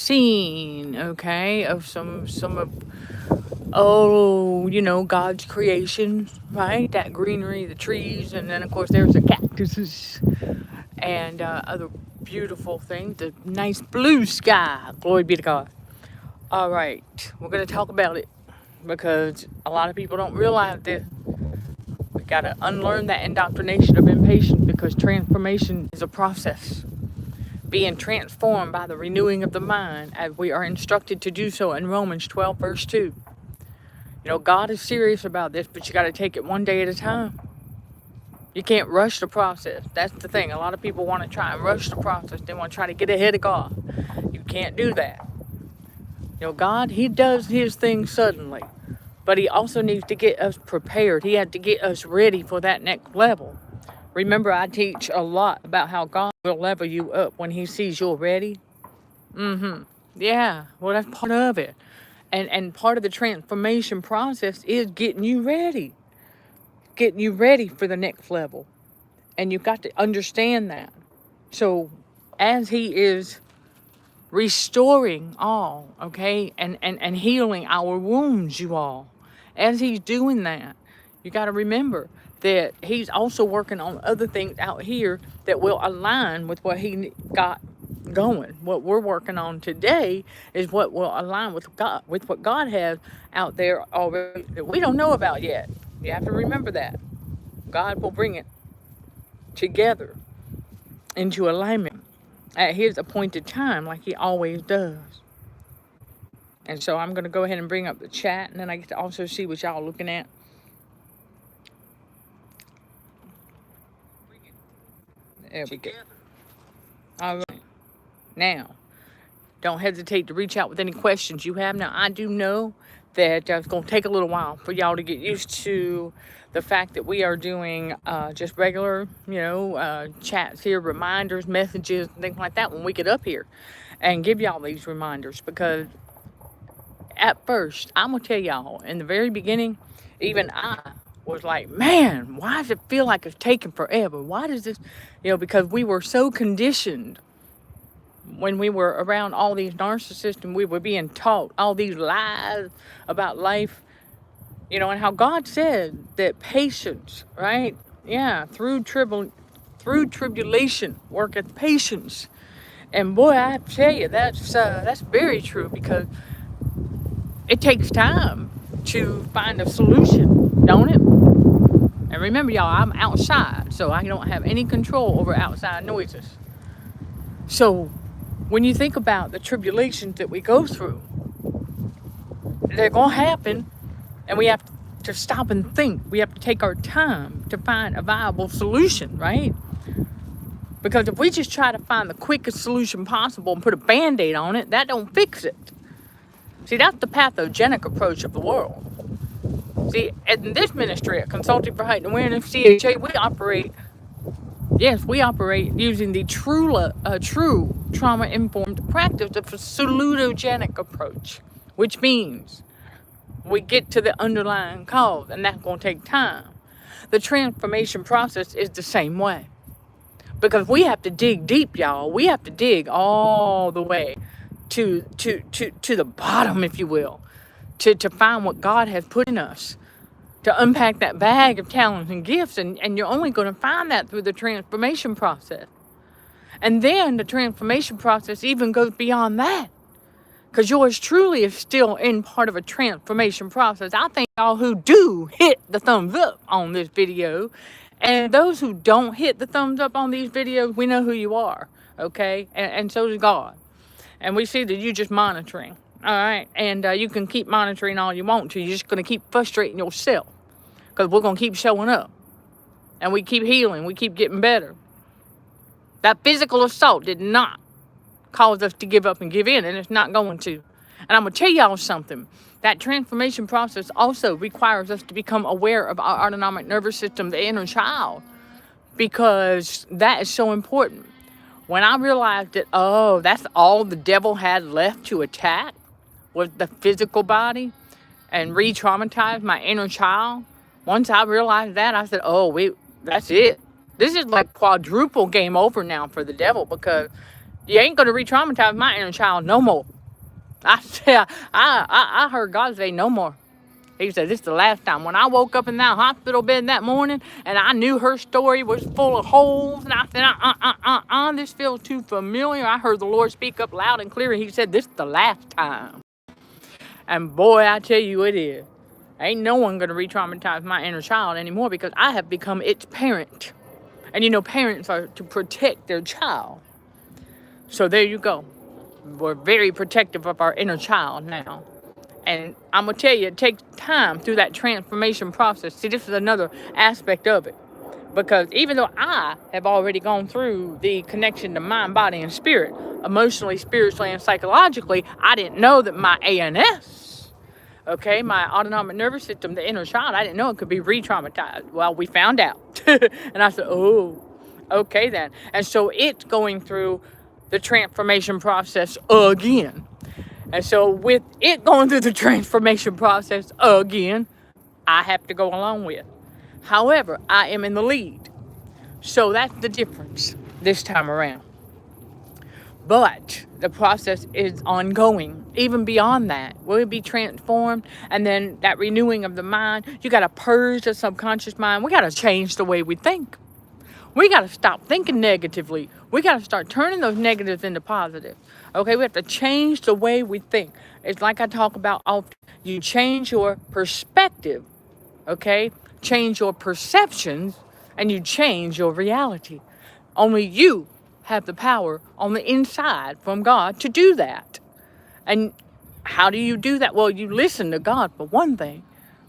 scene, okay, of some of, oh, you know, God's creation, right? That greenery, the trees, and then of course there's the cactuses and other beautiful things, the nice blue sky. Glory be to God. All right, we're gonna talk about it because a lot of people don't realize that we gotta unlearn that indoctrination of impatience, because transformation is a process. Being transformed by the renewing of the mind, as we are instructed to do so in Romans 12, verse 2. You know, God is serious about this, but you got to take it one day at a time. You can't rush the process. That's the thing. A lot of people want to try and rush the process. They want to try to get ahead of God. You can't do that. You know, God, he does his thing suddenly, but he also needs to get us prepared. He had to get us ready for that next level. Remember, I teach a lot about how God will level you up when he sees you're ready. Yeah, well, that's part of it. And part of the transformation process is getting you ready for the next level. And you've got to understand that. So as he is restoring all, okay, and healing our wounds, you all, as he's doing that, you got to remember that he's also working on other things out here that will align with what he got going. What we're working on today is what will align with God, with what God has out there already that we don't know about yet. You have to remember that. God will bring it together into alignment at his appointed time, like he always does. And so I'm going to go ahead and bring up the chat, and then I get to also see what y'all are looking at. There we go. All right. Now, don't hesitate to reach out with any questions you have. Now, I do know that it's going to take a little while for y'all to get used to the fact that we are doing just regular, you know, chats here, reminders, messages, things like that when we get up here and give y'all these reminders. Because at first, I'm going to tell y'all, in the very beginning, even I was like, man, why does it feel like it's taking forever? Why does this, you know, because we were so conditioned when we were around all these narcissists and we were being taught all these lies about life, you know, and how God said that patience, right? Yeah, through tribulation worketh patience. And boy, I have to tell you, that's very true, because it takes time to find a solution, don't it? And remember, y'all, I'm outside, so I don't have any control over outside noises. So when you think about the tribulations that we go through, they're going to happen, and we have to stop and think. We have to take our time to find a viable solution, right? Because if we just try to find the quickest solution possible and put a Band-Aid on it, that don't fix it. See, that's the pathogenic approach of the world. See, in this ministry at Consulting for Heightened Awareness, CHA, we operate using the true trauma-informed practice of a salutogenic approach, which means we get to the underlying cause, and that's going to take time. The transformation process is the same way, because we have to dig deep, y'all. We have to dig all the way to the bottom, if you will, to find what God has put in us, to unpack that bag of talents and gifts. And you're only going to find that through the transformation process. And then the transformation process even goes beyond that, because yours truly is still in part of a transformation process. I think y'all who do hit the thumbs up on this video, and those who don't hit the thumbs up on these videos, we know who you are, okay? And so does God. And we see that you're just monitoring. All right, and you can keep monitoring all you want to. You're just going to keep frustrating yourself, because we're going to keep showing up, and we keep healing. We keep getting better. That physical assault did not cause us to give up and give in, and it's not going to. And I'm going to tell y'all something. That transformation process also requires us to become aware of our autonomic nervous system, the inner child, because that is so important. When I realized that, oh, that's all the devil had left to attack, was the physical body, and re-traumatize my inner child. Once I realized that, I said, oh, wait, that's it. This is like quadruple game over now for the devil, because you ain't going to re-traumatize my inner child no more. I said, I heard God say no more. He said, this is the last time. When I woke up in that hospital bed that morning and I knew her story was full of holes, and I said, this feels too familiar. I heard the Lord speak up loud and clear. He said, this is the last time. And boy, I tell you, it is. Ain't no one going to re-traumatize my inner child anymore, because I have become its parent. And you know, parents are to protect their child. So there you go. We're very protective of our inner child now. And I'm going to tell you, it takes time through that transformation process. See, this is another aspect of it. Because even though I have already gone through the connection to mind, body, and spirit, emotionally, spiritually, and psychologically, I didn't know that my ANS, okay, my autonomic nervous system, the inner child, I didn't know it could be re-traumatized. Well, we found out. And I said, oh, okay then. And so it's going through the transformation process again. And so with it going through the transformation process again, I have to go along with. However, I am in the lead. So that's the difference this time around. But the process is ongoing. Even beyond that, we'll be transformed. And then that renewing of the mind, you got to purge the subconscious mind. We got to change the way we think. We got to stop thinking negatively. We got to start turning those negatives into positives. Okay, we have to change the way we think. It's like I talk about often. You change your perspective, okay? Change your perceptions, and you change your reality. Only you have the power on the inside from God to do that. And how do you do that? Well, you listen to God for one thing.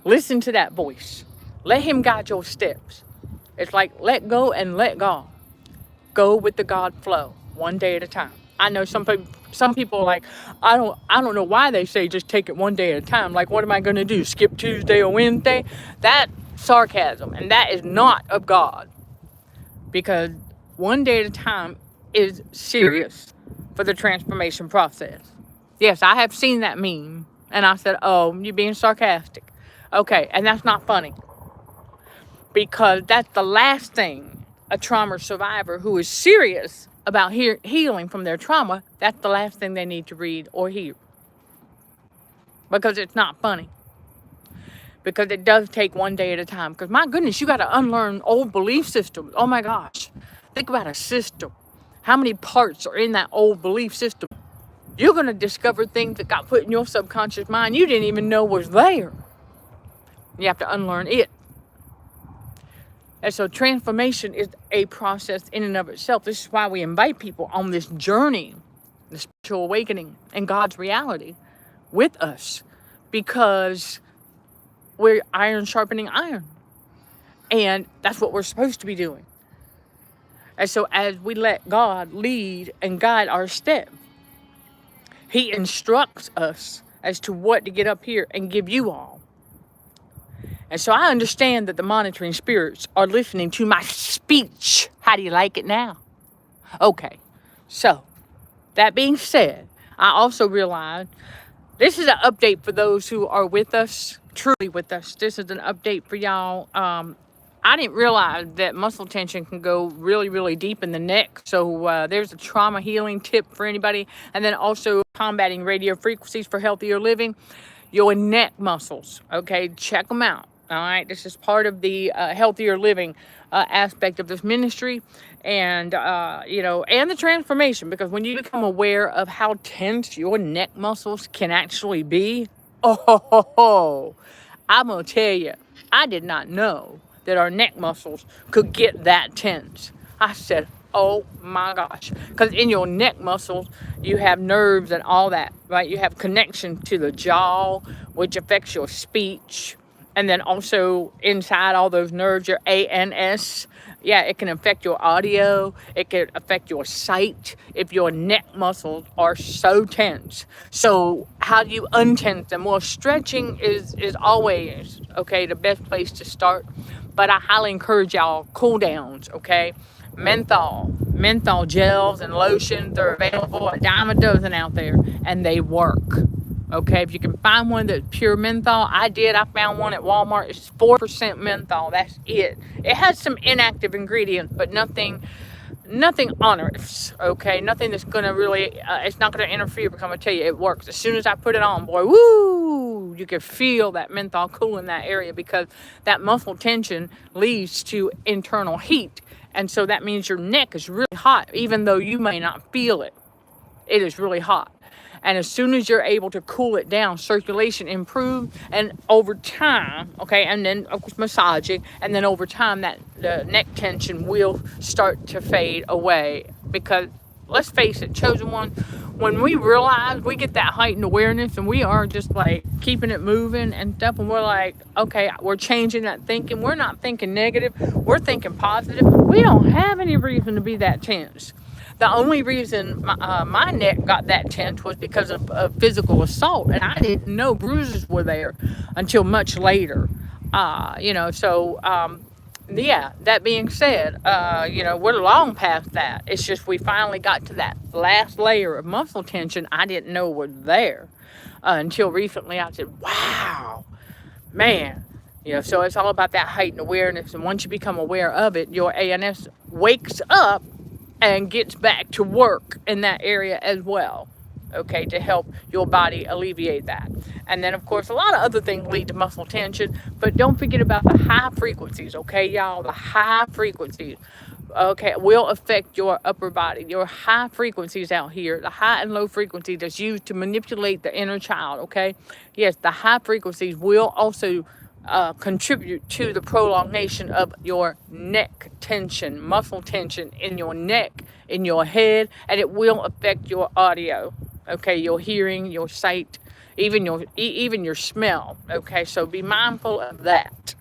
Listen to that voice. Let him guide your steps. It's like let go and let God. Go with the God flow, one day at a time. I know some people are like, I don't know why they say just take it one day at a time. Like, what am I going to do? Skip Tuesday or Wednesday? That's sarcasm, and that is not of God. Because one day at a time is serious for the transformation process. Yes, I have seen that meme, and I said, oh, you're being sarcastic. Okay, and that's not funny. Because that's the last thing a trauma survivor who is serious about healing from their trauma, that's the last thing they need to read or hear. Because it's not funny. Because it does take one day at a time. Because my goodness, you got to unlearn old belief systems. Oh my gosh. Think about a system. How many parts are in that old belief system? You're going to discover things that got put in your subconscious mind you didn't even know was there. You have to unlearn it. And so transformation is a process in and of itself. This is why we invite people on this journey, the spiritual awakening and God's reality with us. Because we're iron sharpening iron. And that's what we're supposed to be doing. And so as we let God lead and guide our step, he instructs us as to what to get up here and give you all. And so I understand that the monitoring spirits are listening to my speech. How do you like it now? Okay. So, that being said, I also realize this is an update for those who are with us, truly with us. This is an update for y'all. I didn't realize that muscle tension can go really, really deep in the neck. So there's a trauma healing tip for anybody. And then also combating radio frequencies for healthier living. Your neck muscles, okay? Check them out. All right, this is part of the healthier living aspect of this ministry, and and the transformation. Because when you become aware of how tense your neck muscles can actually be, I'm gonna tell you, I did not know that our neck muscles could get that tense. I said, oh my gosh, because in your neck muscles you have nerves and all that, right? You have connection to the jaw, which affects your speech. And then also inside all those nerves, your ANS, yeah, it can affect your audio. It can affect your sight if your neck muscles are so tense. So how do you untense them? Well, stretching is always, okay, the best place to start. But I highly encourage y'all cool downs, okay? Menthol gels and lotions, they're available, a dime a dozen out there, and they work. Okay, if you can find one that's pure menthol, I found one at Walmart. It's 4% menthol, that's it. It has some inactive ingredients, but nothing nothing onerous, okay? Nothing that's going to really, it's not going to interfere, because I'm going to tell you, it works. As soon as I put it on, boy, woo, you can feel that menthol cool in that area, because that muscle tension leads to internal heat. And so that means your neck is really hot, even though you may not feel it. It is really hot. And as soon as you're able to cool it down, circulation improves, and over time, okay, and then of course massaging, and then over time that the neck tension will start to fade away. Because let's face it, chosen one, when we realize we get that heightened awareness and we are just like keeping it moving and stuff, and we're like, okay, we're changing that thinking. We're not thinking negative, we're thinking positive. We don't have any reason to be that tense. The only reason my neck got that tense was because of physical assault, and I didn't know bruises were there until much later. Yeah, that being said, we're long past that. It's just we finally got to that last layer of muscle tension I didn't know was there until recently. I said, wow, man. So it's all about that heightened awareness, and once you become aware of it, your ANS wakes up and gets back to work in that area as well, okay, to help your body alleviate that. And then, of course, a lot of other things lead to muscle tension, but don't forget about the high frequencies, okay, y'all? The high frequencies, okay, will affect your upper body. Your high frequencies out here, the high and low frequency that's used to manipulate the inner child, okay? Yes, the high frequencies will also contribute to the prolongation of your neck tension, muscle tension in your neck, in your head, and it will affect your audio, okay, your hearing, your sight, even your smell, okay? So be mindful of that.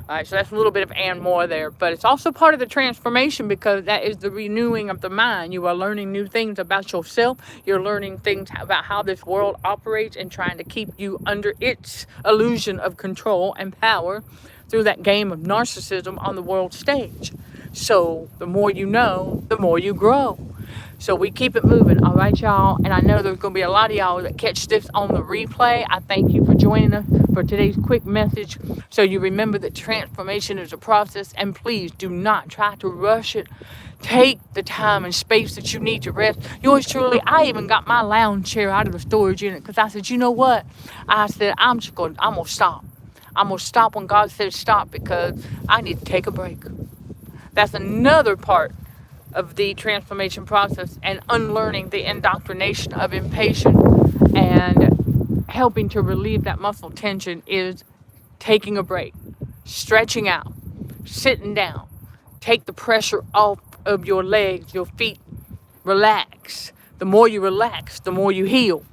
All right, so that's a little bit of and more there, but it's also part of the transformation, because that is the renewing of the mind. You are learning new things about yourself. You're learning things about how this world operates and trying to keep you under its illusion of control and power through that game of narcissism on the world stage. So the more you know, the more you grow. So we keep it moving, all right, y'all? And I know there's going to be a lot of y'all that catch this on the replay. I thank you for joining us for today's quick message. So you remember that transformation is a process, and please do not try to rush it. Take the time and space that you need to rest. Yours truly, I even got my lounge chair out of the storage unit, because I said, you know what? I said, I'm going to stop. I'm going to stop when God says stop, because I need to take a break. That's another part of the transformation process, and unlearning the indoctrination of impatience and helping to relieve that muscle tension is taking a break, stretching out, sitting down, take the pressure off of your legs, your feet, relax. The more you relax, the more you heal.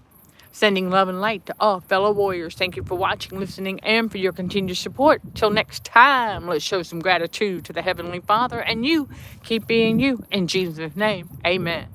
Sending love and light to all fellow warriors. Thank you for watching, listening, and for your continued support. Till next time, let's show some gratitude to the Heavenly Father, and you keep being you. In Jesus' name, amen.